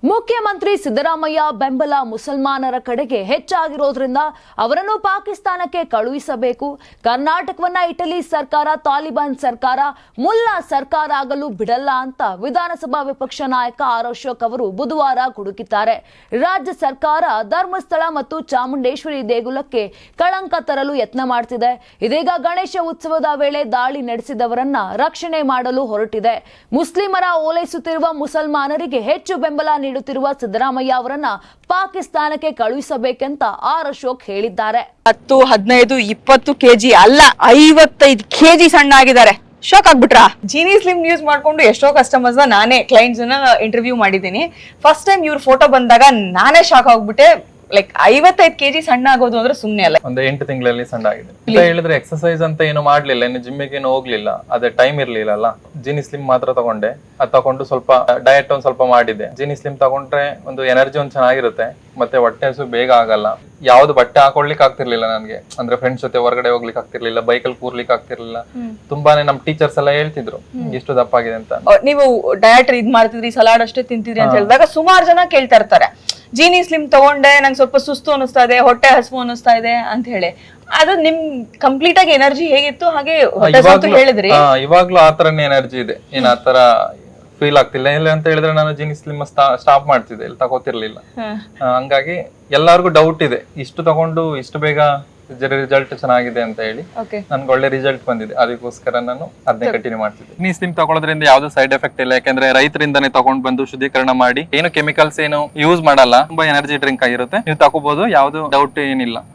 ಮುಖ್ಯಮಂತ್ರಿ ಸಿದ್ದರಾಮಯ್ಯ ಬೆಂಬಲ ಮುಸಲ್ಮಾನರ ಕಡೆಗೆ ಹೆಚ್ಚಾಗಿರೋದ್ರಿಂದ ಅವರನ್ನು ಪಾಕಿಸ್ತಾನಕ್ಕೆ ಕಳುಹಿಸಬೇಕು. ಕರ್ನಾಟಕವನ್ನ ಇಟಲಿ ಸರ್ಕಾರ, ತಾಲಿಬಾನ್ ಸರ್ಕಾರ, ಮುಲ್ಲಾ ಸರ್ಕಾರ ಆಗಲು ಬಿಡಲ್ಲ ಅಂತ ವಿಧಾನಸಭಾ ವಿಪಕ್ಷ ನಾಯಕ ಆರ್ ಅಶೋಕ್ ಅವರು ಬುಧವಾರ ಗುಡುಗಿದ್ದಾರೆ. ರಾಜ್ಯ ಸರ್ಕಾರ ಧರ್ಮಸ್ಥಳ ಮತ್ತು ಚಾಮುಂಡೇಶ್ವರಿ ದೇಗುಲಕ್ಕೆ ಕಳಂಕ ತರಲು ಯತ್ನ ಮಾಡ್ತಿದೆ. ಇದೀಗ ಗಣೇಶ ಉತ್ಸವದ ವೇಳೆ ದಾಳಿ ನಡೆಸಿದವರನ್ನ ರಕ್ಷಣೆ ಮಾಡಲು ಹೊರಟಿದೆ. ಮುಸ್ಲಿಮರ ಓಲೈಸುತ್ತಿರುವ ಮುಸಲ್ಮಾನರಿಗೆ ಹೆಚ್ಚು ಬೆಂಬಲ ನೀಡುತ್ತಿರುವ ಸಿದ್ದರಾಮಯ್ಯ ಅವರನ್ನ ಪಾಕಿಸ್ತಾನಕ್ಕೆ ಕಳುಹಿಸಬೇಕೆಂತ ಆರ್ ಅಶೋಕ್ ಹೇಳಿದ್ದಾರೆ. 10, 15, 20 ಕೆಜಿ ಅಲ್ಲ 55 ಕೆಜಿ ಸಣ್ಣ ಆಗಿದ್ದಾರೆ. ಶಾಕ್ ಆಗ್ಬಿಟ್ರಾ? ಜೀನಿ ಸ್ಲಿಮ್ ಯೂಸ್ ಮಾಡ್ಕೊಂಡು ಎಷ್ಟೋ ಕಸ್ಟಮರ್ಸ್ ನಾನೇ ಕ್ಲೈಂಟ್ಸ್ ಇಂಟರ್ವ್ಯೂ ಮಾಡಿದ್ದೀನಿ. ಫಸ್ಟ್ ಟೈಮ್ ಇವ್ರ ಫೋಟೋ ಬಂದಾಗ ನಾನೇ ಶಾಕ್ ಆಗ್ಬಿಟ್ಟೆ. ಲೈಕ್ 55 ಕೆಜಿ ಸಣ್ಣ ಆಗೋದು ಅಂದ್ರೆ ಸುಮ್ನೆ ಅಲ್ಲ. ಒಂದು 8 ತಿಂಗಳಲ್ಲಿ ಸಣ್ಣ ಆಗಿದೆ ಅಂತ ಹೇಳಿದ್ರೆ ಎಕ್ಸರ್ಸೈಸ್ ಅಂತ ಏನು ಮಾಡ್ಲಿಲ್ಲ, ಇನ್ನು ಜಿಮ್ಮಿಗೆ ಏನು ಹೋಗ್ಲಿಲ್ಲ, ಅದೇ ಟೈಮ್ ಇರ್ಲಿಲ್ಲ. ಜೀನಿ ಸ್ಲಿಮ್ ಮಾತ್ರ ತಗೊಂಡೆ. ಅದ್ ತಗೊಂಡು ಸ್ವಲ್ಪ ಡಯಟ್ ಒಂದ್ ಸ್ವಲ್ಪ ಮಾಡಿದೆ. ಜೀನಿ ಸ್ಲಿಮ್ ತಗೊಂಡ್ರೆ ಒಂದು ಎನರ್ಜಿ ಒಂದ್ ಚೆನ್ನಾಗಿರುತ್ತೆ, ಮತ್ತೆ ಹೊಟ್ಟೆ ಹಸು ಬೇಗ ಆಗಲ್ಲ. ಯಾವ್ದು ಬಟ್ಟೆ ಹಾಕೊಳ್ಲಿಕ್ಕೆ ಆಗ್ತಿರ್ಲಿಲ್ಲ ನನ್ಗೆ, ಅಂದ್ರೆ ಫ್ರೆಂಡ್ಸ್ ಜೊತೆ ಹೊರಗಡೆ ಹೋಗ್ಲಿಕ್ಕೆ ಆಗ್ತಿರ್ಲಿಲ್ಲ, ಬೈಕಲ್ಲಿ ಕೂರ್ಲಿಕ್ಕೆ ಆಗ್ತಿರ್ಲಿಲ್ಲ. ತುಂಬಾನೇ ನಮ್ ಟೀಚರ್ಸ್ ಎಲ್ಲ ಹೇಳ್ತಿದ್ರು ಎಷ್ಟು ದಪ್ಪ ಆಗಿದೆ ಅಂತ. ನೀವು ಡಯಟ್ ಇದ್ ಮಾಡ್ತಿದ್ರಿ, ಸಲಾಡ್ ಅಷ್ಟೇ ತಿಂತಿದ್ರಿ ಅಂತ ಹೇಳಿದಾಗ ಸುಮಾರು ಜನ ಕೇಳ್ತಾ ಇರ್ತಾರೆ, ಜೀನಿ ಸ್ಲಿಮ್ ತಗೊಂಡೆ ನಂಗೆ ಸ್ವಲ್ಪ ಸುಸ್ತು ಅನಿಸ್ತಾ ಇದೆ, ಹೊಟ್ಟೆ ಹಸಿವು ಅನಿಸ್ತಾ ಇದೆ ಅಂತ ಹೇಳಿ. ಅದು ನಿಮ್ ಕಂಪ್ಲೀಟ್ ಆಗಿ ಎನರ್ಜಿ ಹೇಗಿತ್ತು ಹಾಗೆ ಹೇಳಿದ್ರಿ. ಇವಾಗ್ಲೂ ಆತರನೇ ಎನರ್ಜಿ ಇದೆ, ಏನ್ ಆತರ ಫೀಲ್ ಆಗ್ತಿಲ್ಲ. ಇಲ್ಲ ಅಂತ ಹೇಳಿದ್ರೆ ನಾನು ಜೀನಿ ಸ್ಲಿಮ್ ಸ್ಟಾಪ್ ಮಾಡ್ತಿದ್ದೆ, ಇಲ್ಲಿ ತಗೋತಿರ್ಲಿಲ್ಲ. ಹಂಗಾಗಿ ಎಲ್ಲಾರ್ಗು ಡೌಟ್ ಇದೆ, ಇಷ್ಟು ತಗೊಂಡು ಇಷ್ಟು ಬೇಗ ರಿಸಲ್ಟ್ ಚೆನ್ನಾಗಿದೆ ಅಂತ ಹೇಳಿ. ನನ್ಗೆ ಒಳ್ಳೆ ರಿಸಲ್ಟ್ ಬಂದಿದೆ, ಅದಕ್ಕೋಸ್ಕರ ನಾನು ಅದನ್ನೇ ಕಂಟಿನ್ಯೂ ಮಾಡ್ತಿದ್ದೆ. ಜೀನಿ ಸ್ಲಿಮ್ ತಗೊಳ್ಳೋದ್ರಿಂದ ಯಾವ್ದು ಸೈಡ್ ಎಫೆಕ್ಟ್ ಇಲ್ಲ, ಯಾಕಂದ್ರೆ ರೈತರಿಂದಾನೇ ತಗೊಂಡ್ ಬಂದು ಶುದ್ಧೀಕರಣ ಮಾಡಿ, ಏನು ಕೆಮಿಕಲ್ಸ್ ಏನು ಯೂಸ್ ಮಾಡಲ್ಲ, ತುಂಬಾ ಎನರ್ಜಿ ಡ್ರಿಂಕ್ ಆಗಿರುತ್ತೆ. ನೀವು ತಗೋಬಹುದು, ಯಾವ್ದು ಡೌಟ್ ಏನಿಲ್ಲ.